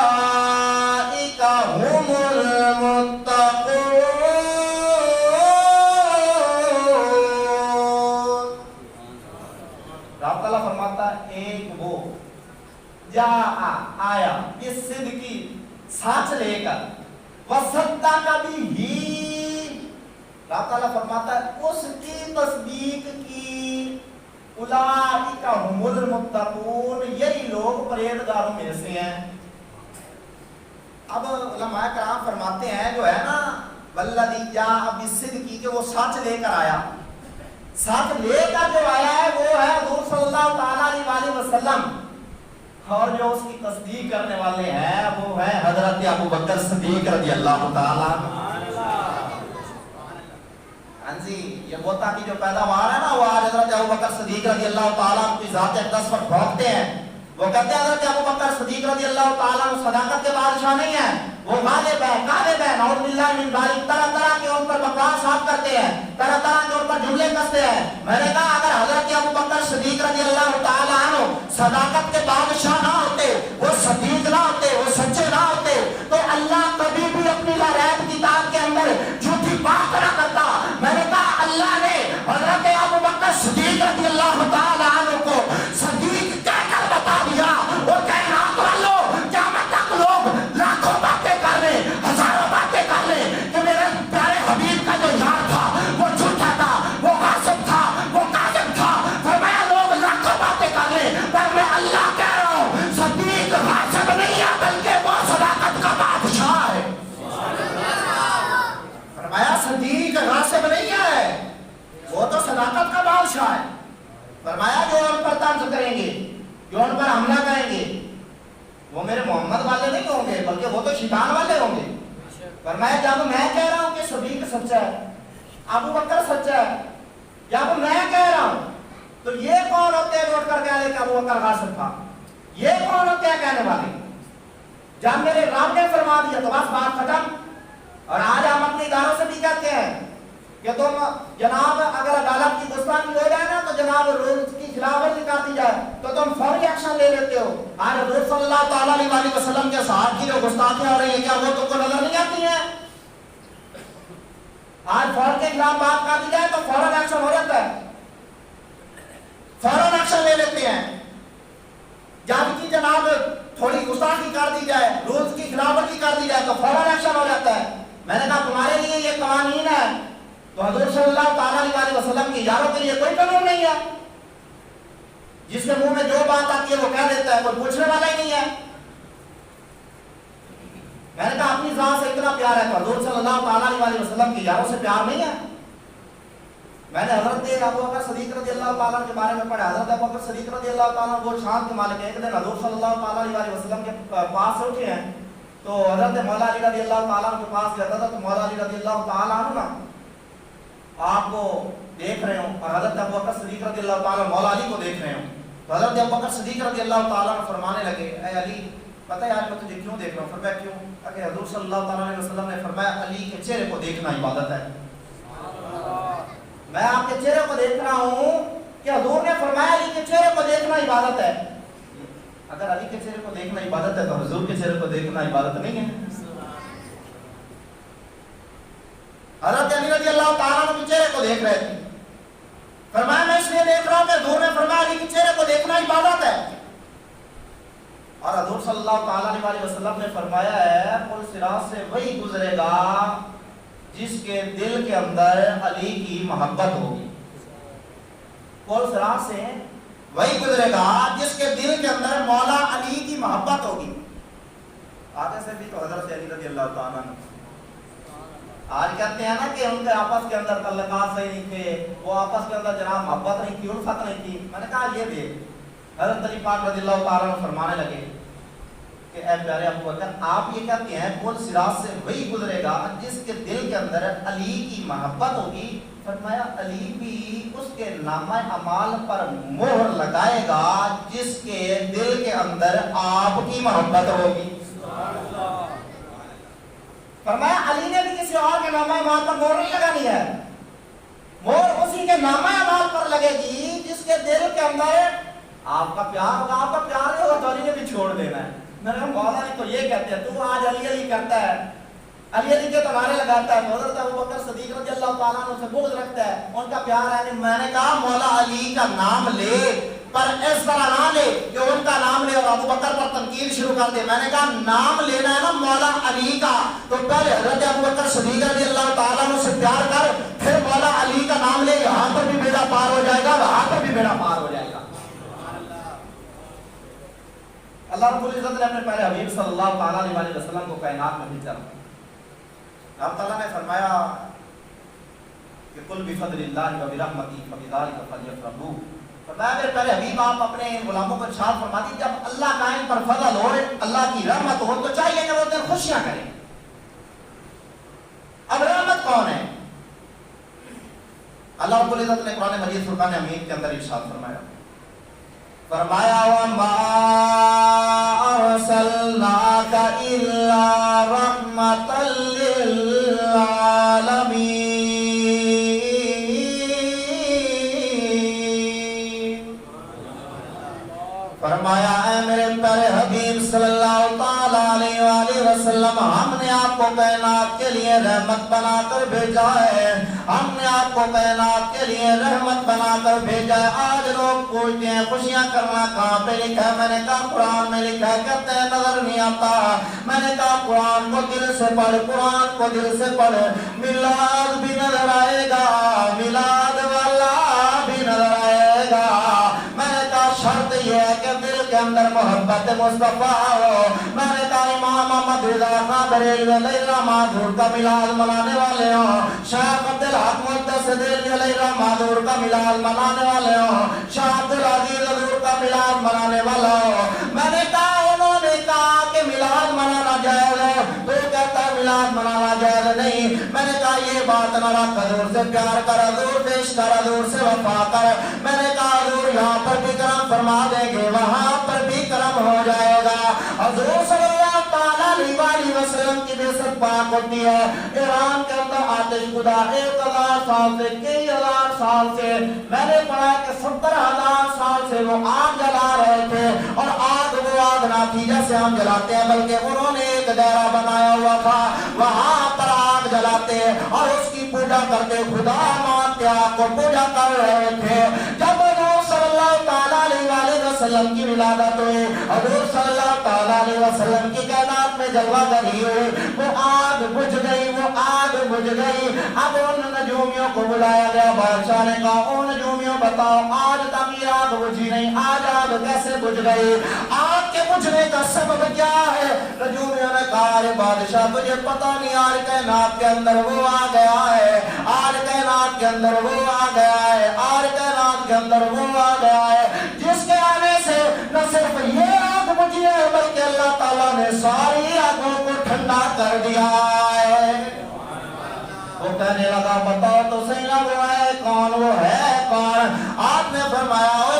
اولئک هم المتقون رب تعالیٰ فرماتا ہے ایک وہ جاء آیا اس صدقی سچ لے کر وصدق بھی رب تعالیٰ فرماتا ہے اس کی تصدیق کی اولئک هم المتقون یہی لوگ پرہیزگاروں میں سے ہیں اب علماء کرام فرماتے ہیں جو ہے نا والذی جاء بالصدق کہ وہ سچ لے کر آیا سچ لے کر جو آیا ہے وہ ہے حضور صلی اللہ تعالیٰ علیہ وسلم اور جو اس کی تصدیق کرنے والے ہیں وہ ہے حضرت ابوبکر صدیق رضی اللہ تعالیٰ ہاں جی یہ بوتا کی جو پیداوار ہے نا وہ آج حضرت ابوبکر صدیق رضی اللہ تعالیٰ کی ذات اقدس پر بھونکتے ہیں وہ کہتے ہیں حضرت ابوبکر صدیق رضی اللہ تعالیٰ صداقت کے بادشاہ نہیں ہیں وہ غالب ہے غالب ہے نعوذ باللہ من ذالک طرح طرح کے ان پر بکواس صاف کرتے ہیں طرح طرح کے ان پر جملے کستے ہیں میں نے کہا اگر حضرت ابوبکر صدیق رضی اللہ تعالیٰ عنہ صداقت کے بادشاہ نہ ہوتے وہ صدیق نہ ہوتے وہ سچے نہ ہوتے تو اللہ کبھی بھی اپنی لارائب کتاب کے اندر جھوٹی بات نہ کرتا میں نے کہا اللہ نے حضرت ابوبکر صدیق رضی اللہ تعالیٰ عنہ کو صدیق کہہ کر بتا دیا وہ کائنات والوں قیامت تک لوگ لاکھوں باتیں کر لیں ہزاروں باتیں کر لیں کہ میرے پیارے حبیب کا جو یار تھا وہ جھوٹا تھا وہ غاصب تھا وہ کاذب تھا فرمایا لوگ لاکھوں باتیں کر لیں پر میں اللہ کہہ رہا ہوں صدیق غاصب نہیں ہے بلکہ وہ صداقت کا بادشاہ ہے فرمایا صدیق غاصب نہیں ہے وہ تو صداقت کا بادشاہ ہے فرمایا جو ان پر طنز کریں گے جو ان پر حملہ کریں گے وہ میرے محمد والے نہیں ہوں گے بلکہ وہ تو شیطان والے ہوں گے فرمایا جب میں کہہ رہا ہوں کہ صدیق سچا ہے ابوبکر سچا ہے جب میں کہہ رہا ہوں تو یہ کون ہوتے ہیں اٹھ کر کہہ رہے کہ ابوبکر غاصب تھا یہ کون ہوتے ہیں کہنے والے جب میرے رب نے فرما دیا تو بس بات ختم اور آج ہم رکھے ہیں کہ تم جناب اگر عدالت کی گستاخی ہو جائے نا تو جناب رولز کی خلاف ورزی کر دی جائے تو تم فوری ایکشن لے لیتے ہو. آج حضور صلی اللہ تعالیٰ علیہ وسلم کے صحابہ کی جو گستاخیاں ہو رہی ہیں کیا وہ تم کو نظر نہیں آتی ہیں؟ آج فوج کے خلاف بات کر دی جائے تو فوراً ایکشن ہو جاتا ہے, فوراً ایکشن لے لیتے ہیں. جبکہ جناب تھوڑی گستاخی کر دی جائے, رولز کی خلاف ورزی کر دی جائے تو فوراً ایکشن ہو جاتا ہے. میں نے کہا تمہارے لیے یہ قوانین ہے تو حضور صلی اللہ تعالیٰ علیہ وسلم کی اجازت کے لیے کوئی قانون نہیں ہے. جس کے منہ میں جو بات آتی ہے وہ کہہ دیتا ہے, کوئی پوچھنے والا ہی نہیں ہے. میں نے کہا اپنی ذات سے اتنا پیار ہے تو حضور صلی اللہ تعالیٰ علیہ وسلم کی اجازت سے پیار نہیں ہے. میں نے حضرت ابو بکر صدیق رضی اللہ تعالیٰ کے بارے میں پڑھا. حضرت ابو بکر صدیق رضی اللہ تعالیٰ وہ شان کے مالک ہیں. ایک دن حضور صلی اللہ تعالیٰ علیہ وسلم کے پاس سے اٹھے ہیں تو حضرت مولا علی رضی اللہ تعالیٰ کے پاس جاتا تھا تو مولا علی رضی اللہ تعالیٰ عنہ نا آپ کو دیکھ رہے ہوں اور حضرت ابو بکر صدیق رضی اللہ تعالیٰ مولا علی کو دیکھ رہے ہوں. تو حضرت ابو بکر صدیق رضی اللہ تعالیٰ فرمانے لگے, اے علی پتہ ہے آج میں تجھے کیوں دیکھ رہا ہوں؟ فرمایا کیوں؟ کہ حضور صلی اللہ تعالیٰ علیہ وسلم نے فرمایا علی کے چہرے کو دیکھنا عبادت ہے. میں آپ کے چہرے کو دیکھ رہا ہوں کہ حضور نے فرمایا علی کے چہرے کو دیکھنا عبادت ہے. اگر علی کے چہرے کو دیکھنا عبادت ہے تو حضور کے چہرے کو دیکھنا عبادت نہیں ہے. حضرت علی رضی اللہ تعالیٰ عنہ کے چہرے کو دیکھ رہے تھے. فرمایا میں اس لیے دیکھ رہا ہوں کہ حضور نے فرمایا علی کے چہرے کو دیکھنا عبادت ہے. اور حضور صلی اللہ تعالیٰ علیہ وسلم نے فرمایا ہے پل صراط سے وہی گزرے گا جس کے دل کے اندر علی کی محبت ہوگی. پل صراط سے وہی گزرے گا جس کے دل کے اندر مولا علی کی محبت ہوگی. آگے سے بھی تو حضرت علی رضی اللہ تعالیٰ عنہ آج کہتے ہیں نا کہ ان کے آپس کے اندر تعلقات صحیح نہیں تھے, وہ آپس کے اندر جناب محبت نہیں تھی, الفت نہیں تھی. میں نے کہا یہ دیکھ حضرت علی پاک رضی اللہ تعالیٰ عنہ فرمانے لگے کہ اے پیارے ابو بکر آپ یہ کہتے ہیں پل صراط سے وہی گزرے گا جس کے دل کے اندر علی کی محبت ہوگی. فرمایا علی بھی اس کے نامہ اعمال پر مہر لگائے گا جس کے دل کے اندر آپ کی محبت ہوگی. فرمایا علی نے بھی کسی اور کے نامہ اعمال پر مہر نہیں لگانی ہے, مہر اسی کے نامہ اعمال پر لگے گی جس کے دل کے اندر آپ کا پیار ہوگا. آپ کا پیار نہیں ہوگا تو علی نے بھی چھوڑ دینا ہے. میں نے کہا مولا علی تو یہ کہتے ہیں, تو آج علی علی کرتا ہے, علی علی کے تمہارے لگاتا ہے, حضرت ابو بکر صدیق رضی اللہ تعالیٰ عنہ سے بغض رکھتا ہے, ان کا پیار ہے نہیں. میں نے کہا مولا علی کا نام لے پر اس طرح نہ لے کہ ان کا نام لے اور ابو بکر پر تنقید شروع کر دے. میں نے کہا نام لینا ہے نا مولا علی کا تو پہلے حضرت ابو بکر صدیق رضی اللہ تعالیٰ عنہ سے پیار کر, پھر مولا علی کا نام لے. یہاں پر بھی بیڑا پار ہو جائے گا, وہاں پر بھی بیڑا پار ہو جائے گا. اللہ رب العزت نے اپنے پیارے حبیب صلی اللہ تعالیٰ علیہ وسلم کو کائنات میں بھیجا. اللہ تعالیٰ نے فرمایا کہ قل بفضل اللہ و برحمتہ فبذلک فلیفرحوا. فرمایا میرے پیارے حبیب آپ اپنے غلاموں کو ارشاد فرما دیجیے جب اللہ کا ان پر فضل ہو, اللہ کی رحمت ہو تو چاہیے کہ وہ دن خوشیاں کریں. اب رحمت کون ہے؟ اللہ رب العزت نے قرآن مجید فرقان حمید کے اندر ارشاد فرمایا وَمَا أَرْسَلْنَاكَ إِلَّا رَحْمَةً لِلْعَالَمِينَ. فرمایا اے میرے پیارے حبیب صلی اللہ تعالیٰ علیہ وآلہ وسلم ہم نے آپ کو کائنات کے لیے رحمت بنا کر بھیجا ہے, ہم نے آپ کو کائنات کے لیے رحمت بنا کر بھیجا ہے. آج لوگ پوچھتے ہیں خوشیاں کرنا کہاں پہ لکھا ہے؟ میں نے کہا قرآن میں لکھا ہے. کہتے ہیں نظر نہیں آتا. میں نے کہا قرآن کو دل سے پڑھ, قرآن کو دل سے پڑھ. میلاد بھی نظر آئے گا, میلاد والا بھی نظر آئے گا. میں نے کہا شرط یہ ہے کہ دل کے اندر محبت مصطفیٰ ہو. میں نے کہا امام احمد رضا خان بریلوی علیہ الرحمہ کا میلاد منانے والے ہوں, شیخ عبدالحق متصد علیہ معذور کا میلاد منانے والے ہوں, شاہ عبدالعزیز حضور کا میلاد منانے والا ہو. میں نے کہا انہوں نے کہا کہ میلاد منانا جائز ہے, تو کہتا ہے میلاد منانا جائز نہیں. میں نے کہا یہ بات نہ رکھ, حضور سے پیار کر, حضور سے عشق کر, حضور سے وفا کر. میں نے کہا حضور یہاں پر بھی کرم فرما دیں گے, وہاں پر بھی کرم ہو جائے گا. حضور صلی اللہ تعالیٰ علیہ وآلہ وسلم کی بعثت پاک ہوتی ہے، ایران کے اندر آتش خدا 1000 سال سے، کئی ہزار سال سے، میں نے پڑھا کہ 70,000 سال سے وہ آگ جلا رہے تھے، اور آگ وہ آگ نہ تھی جیسے ہم جلاتے ہیں، بلکہ انہوں نے ایک دائرہ بنایا ہوا تھا، وہاں پر آگ جلاتے اور اس کی پوجا کرتے، خدا مانتے آگ کو پوجا کر رہے تھے۔ جب حضور صلی اللہ تعالیٰ علیہ وآلہ وسلم کی ولادت ہوئی، حضور صلی اللہ تعالیٰ علیہ وسلم کی کائنات میں جلوہ گری ہوئی، وہ آگ بجھ گئی، وہ آگ بجھ گئی۔ اب ان نجومیوں کو بلایا گیا، بادشاہ نے کہا او نجومیوں بتاؤ آج تک یہ آگ بجھی نہیں، آج آگ کیسے بجھ گئی، آگ کے بجھنے کا سبب کیا ہے؟ نجومیوں نے کہا ارے بادشاہ مجھے پتہ نہیں، آج کائنات کے اندر وہ آ گیا ہے، آج کائنات کے اندر وہ آ گیا ہے، آج کائنات کے اندر وہ آ گیا ہے جس کے آنے سے نہ صرف یہ آگ بجھی ہے بلکہ اللہ تعالیٰ نے ساری آگوں کو ٹھنڈا کر دیا ہے۔ وہ کہنے لگا بتاؤ تو صحیح نہ وہ ہے کون، وہ ہے کون؟ آپ نے فرمایا او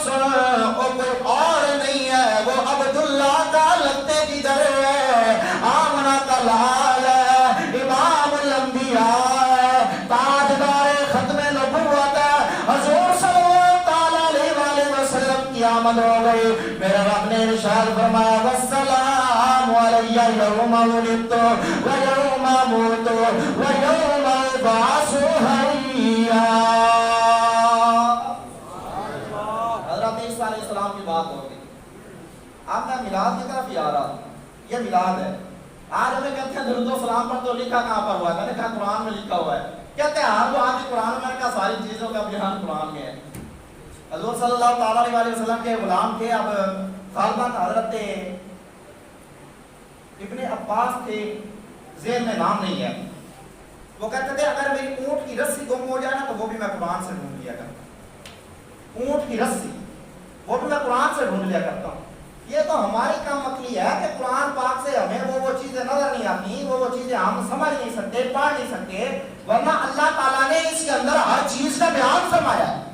سن او کوئی اور نہیں ہے، وہ عبداللہ کا لگتے جدر ہے، آمنہ کا لال ہے، امام الانبیاء ہے، تاجدار ختم نبوت ہے، حضور صلی اللہ تعالیٰ علیہ وآلہ وسلم کی آمد ہو گئی۔ میرے رب نے ارشاد فرمایا والسلام علی یوم ولدت ویوم اموت ویوم ابعث حیا۔ حضرت عیسیٰ علیہ السلام کی بات ہو گئی، اب میں میلاد کی طرف ہی آ رہا ہوں، یہ میلاد ہے۔ آج ہمیں کہتے ہیں درود و سلام پر، تو لکھا کہاں پر ہوا ہے؟ میں نے کہا قرآن میں لکھا ہوا ہے۔ کہتے ہیں ہاں وہ آج قرآن میں، کہا ساری چیزوں کا بیان قرآن میں ہے۔ حضور صلی اللہ تعالیٰ علیہ وسلم کے غلام تھے، اب غالباً حضرت ابن عباس تھے، ذہن میں نام نہیں ہے، وہ کہتے تھے اگر میری اونٹ کی رسی گم ہو جائے نا تو وہ بھی میں قرآن سے ڈھونڈ لیا کرتا ہوں، اونٹ کی رسی وہ بھی میں قرآن سے ڈھونڈ لیا کرتا ہوں۔ یہ تو ہماری کم عقلی ہے کہ قرآن پاک سے ہمیں وہ چیزیں نظر نہیں آتی، وہ چیزیں ہم سمجھ نہیں سکتے، پڑھ نہیں سکتے، ورنہ اللہ تعالیٰ نے اس کے اندر ہر چیز کا بیان فرمایا ہے۔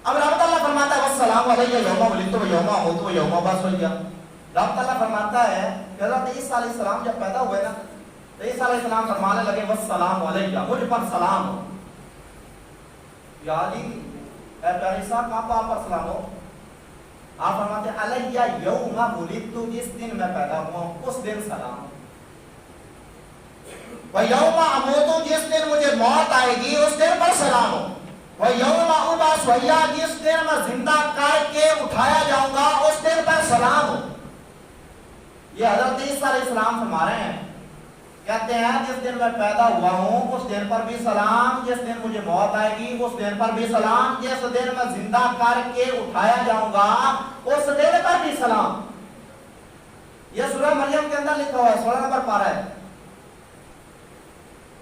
اب رب تعالیٰ فرماتا ہے والسلام علیہ یوم ولدت ویوم اموت ویوم ابعث حیا۔ رب تعالیٰ فرماتا ہے کہ حضرت عیسیٰ علیہ السلام جب پیدا ہوئے نا تو عیسیٰ علیہ السلام فرمانے لگے والسلام علیہ، مجھ پر سلام ہو۔ یا علی اے پیارے عیسیٰ کہاں پر آپ پر سلام ہو؟ آپ فرماتے ہیں علیہ یوم ولدت، جس دن میں پیدا ہوا ہوں اس دن سلام ہو، ویوم اموت، جس دن مجھے موت آئے گی اس دن پر سلام ہو، وَيَوْمَ أُبْعَثُ حَيًّا، جس دن میں زندہ کر کے اٹھایا جاؤں گا اس دن پر سلام ہو۔ یہ حضرت عیسیٰ علیہ السلام فرما رہے ہیں، کہتے ہیں جس دن میں پیدا ہوا ہوں اس دن پر بھی سلام، جس دن مجھے موت آئے گی اس دن پر بھی سلام، جس دن میں زندہ کر کے اٹھایا جاؤں گا اس دن پر بھی سلام۔ یہ سورہ مریم کے اندر لکھا ہوا ہے، 16 نمبر پارہ ہے۔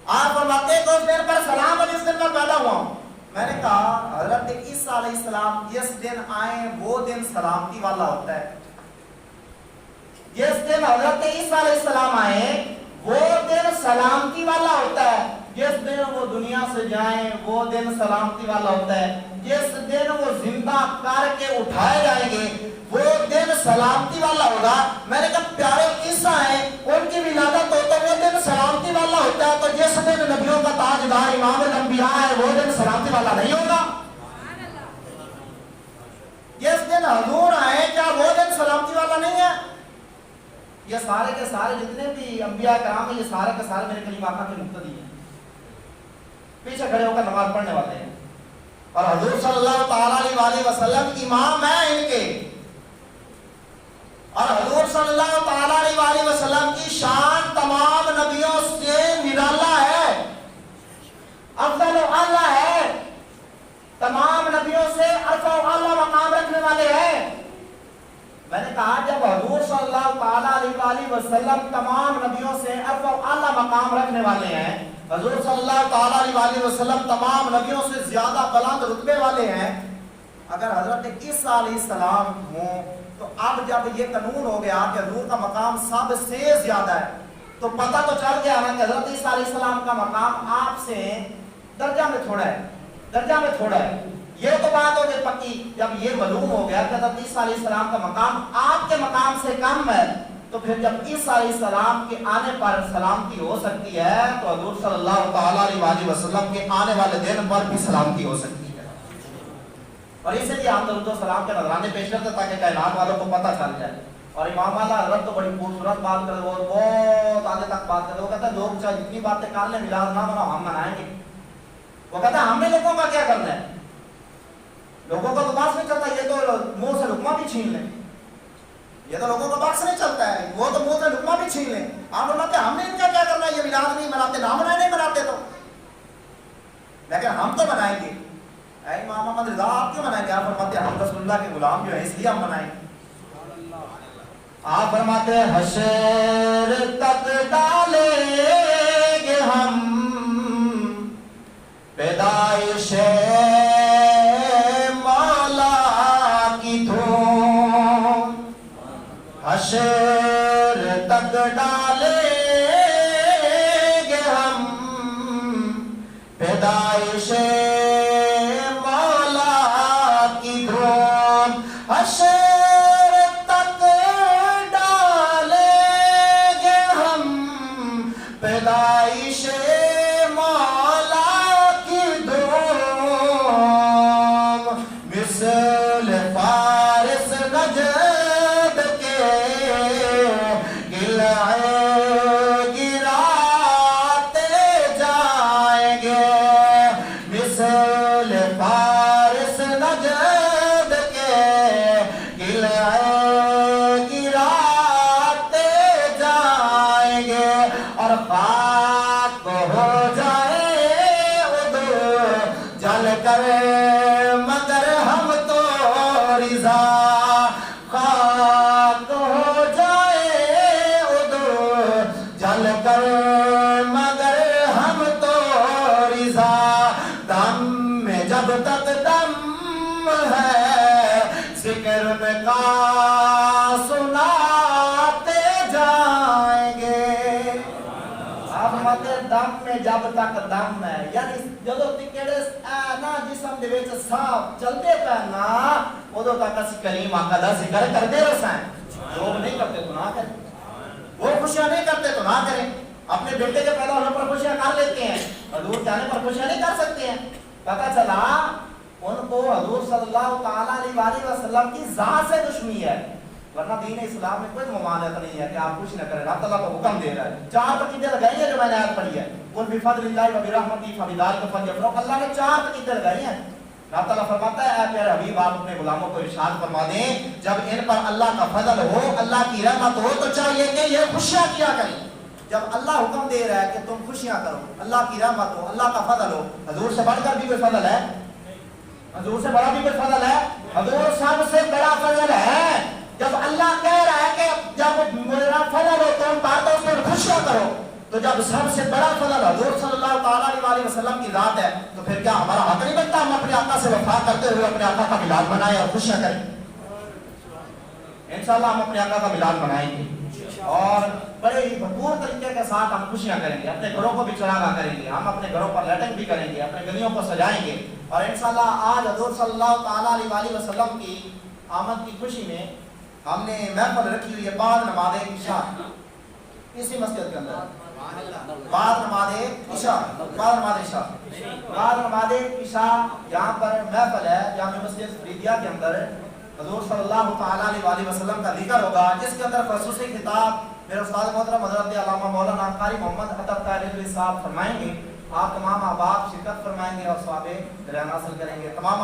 آپ فرماتے ہیں کہ اس دن پر سلام ہے جس دن میں پیدا ہوا ہوں۔ میں نے کہا حضرت عیسیٰ علیہ السلام جس دن آئیں وہ دن سلامتی والا ہوتا ہے، جس دن حضرت عیسیٰ علیہ السلام آئیں وہ دن سلامتی والا ہوتا ہے، جس دن وہ دنیا سے جائیں وہ دن سلامتی والا ہوتا ہے، جس دن وہ زندہ کر کے اٹھائے جائیں گے وہ دن سلامتی والا ہوگا۔ میں نے کہا پیارے عیسیٰ ہیں ان کی ولادت ہوتا ہے وہ دن سلامتی والا ہوتا ہے، تو جس دن نبیوں کا تاجدار امام الانبیاء ہے وہ دن سلامتی والا نہیں ہوگا؟ جس دن حضور آئے کیا وہ دن سلامتی والا نہیں ہے؟ یہ سارے کے سارے جتنے بھی انبیاء کرام ہیں یہ سارے کے سارے میرے کریم آقا کے مقتدی ہیں، پیچھے کھڑے ہو کر نماز پڑھنے والے ہیں، اور حضور صلی اللہ تعالیٰ علیہ وسلم امام ہیں ان کے، اور حضور صلی اللہ تعالیٰ علیہ وسلم کی شان تمام نبیوں سے نرالا ہے، افضل و اعلیٰ ہے، تمام نبیوں سے ارفع و اعلیٰ مقام رکھنے والے ہیں۔ میں نے کہا جب حضور صلی اللہ تعالیٰ علیہ وسلم تمام نبیوں سے ارفع و اعلیٰ مقام رکھنے والے ہیں، حضور صلی اللہ تعالیٰ علیہ وسلم تمام نبیوں سے زیادہ بلند رتبے والے ہیں، اگر حضرت عیسیٰ علیہ السلام ہوں تو اب جب یہ قانون ہو گیا کہ حضور کا مقام سب سے زیادہ ہے تو پتہ تو چل گیا نا کہ حضرت عیسیٰ علیہ السلام کا مقام آپ سے درجہ میں تھوڑا ہے، درجہ میں تھوڑا ہے، یہ تو بات ہو گئی پکی. جب یہ معلوم ہو گیا کہ حضرت عیسیٰ علیہ السلام کا مقام آپ کے مقام سے کم ہے, تو پھر جب عیسیٰ علیہ السلام کے آنے پر سلامتی ہو سکتی ہے تو حضور صلی اللہ تعالیٰ علیہ وسلم کے آنے والے دن پر بھی سلامتی ہو سکتی ہے. اور اسی لیے ہم درود و سلام کے نذرانے پیش کرتے ہیں تاکہ کائنات والوں کو پتہ چل جائے. اور امام والا حضرت تو بڑی خوبصورت بات کرتے, وہ بہت آگے تک بات کرتے. وہ کہتے ہیں لوگ چاہے جتنی باتیں کر لیں میلاد نہ مناؤ, ہم منائیں گے. وہ کہتا ہے ہم نے لوگوں کا کیا کرنا ہے, لوگوں کا تو بات نہیں چلتا, یہ تو منہ سے لقمہ بھی چھین لیں. یہ تو لوگوں کا بات نہیں چلتا ہے, وہ تو منہ سے لقمہ بھی چھین لیں. آپ فرماتے ہیں ہم نے ان کا کیا کرنا ہے, یہ میلاد نہیں مناتے, نہ منائے نہیں مناتے تو, لیکن ہم تو منائیں گے. اے امام محمد رضا آپ کیوں منائیں گے؟ آپ فرماتے ہیں ہم رسول اللہ کے غلام جو ہیں اس لیے ہم منائیں گے. آپ فرماتے ہیں حشر تک ڈالیں گے ہم پیدائش مولا کی دھوم, حشر تک ڈالیں گے ہم پیدائش مولا کی دھوم, حشر پیدائش مولا کی دھوم, مثل فارس نجد کے گلعے گراتے جائیں گے, مثل فارس نجد کے گلعے گراتے جائیں گے. اور خاک ہو جائے ادھر جل کر مگر ہم تو رضا, خاک ہو جائے ادھر جل کر مگر ہم تو رضا. دم میں جب تک دم ہے ذکر میں کا سناتے جائیں گے. دم میں جب تک دم ہے, یعنی جدو تکڑے نا جسم دے وچ سانپ چلتے پے نا ادو تک اسی کریم آقا دا ذکر کرتے رسائیں. لوگ نہیں کرتے تو نہ کریں, وہ خوشیاں نہیں کرتے تو نہ کریں. اپنے بیٹے کے پیدا ہونے پر خوشیاں کر لیتے ہیں, حضور جانے پر خوشیاں نہیں کر سکتے ہیں. پتہ چلا ان کو حضور صلی اللہ تعالیٰ علیہ وسلم کی ذات سے دشمنی ہے, ورنہ دین اسلام میں کوئی ممانعت نہیں ہے کہ آپ کچھ نہ کریں. اللہ تعالیٰ کو حکم دے رہا ہے. 4 عقیدے لگائی ہیں جو میں نے آیت پڑھی ہے, قل بفضل اللہ وبرحمتہ فبذلک فلیفرحوا. اللہ نے 4 عقیدے لگائی ہیں. اللہ تعالیٰ فرماتا ہے اے پیارے حبیب آپ اپنے غلاموں کو ارشاد فرما دیں جب ان پر اللہ کا فضل ہو, اللہ کی رحمت ہو تو چاہیے کہ یہ خوشیاں کیا کریں. جب اللہ حکم دے رہا ہے کہ تم خوشیاں کرو, اللہ کی رحمت ہو, اللہ کا فضل ہو, حضور سے بڑھ کر بھی کوئی فضل ہے؟ حضور سے بڑا بھی کوئی فضل ہے؟ حضور سب سے بڑا فضل ہے. جب اللہ کہہ رہا ہے کہ جب میرا فضل ہو تم باتوں سے خوشیاں کرو, تو جب سب سے بڑا فضل حضور صلی اللہ تعالیٰ علیہ وسلم کی ذات ہے تو پھر کیا ہمارا حق نہیں بنتا ہم اپنے آقا سے وفا کرتے ہوئے اپنے آقا کا میلاد منائیں اور خوشیاں کریں؟ انشاءاللہ ہم اپنے آقا کا میلاد منائیں گے اور بڑے ہی بھرپور طریقے کے ساتھ ہم خوشیاں کریں گے. اپنے گھروں کو بھی چراغاں کریں گے, ہم اپنے گھروں پر لائٹنگ بھی کریں گے, اپنے گلیوں کو سجائیں گے. اور انشاءاللہ آج حضور صلی اللہ تعالیٰ علیہ وسلم کی آمد کی خوشی میں ہم نے محفل رکھی ہوئی ہے بعد نماز عشاء اسی مسجد کے اندر. بعد نماز عشاء یہاں پر محفل ہے جامع مسجد فریدیہ کے اندر. حضور صلی اللہ تعالیٰ علیہ وسلم کا ذکر ہوگا جس کے اندر خصوصی خطاب میرے استاد محترم حضرت علامہ مولانا قاری محمد عطا طاہر صاحب فرمائیں گے. آپ تمام احباب شرکت فرمائیں گے اور ثواب درجات حاصل کریں گے. تمام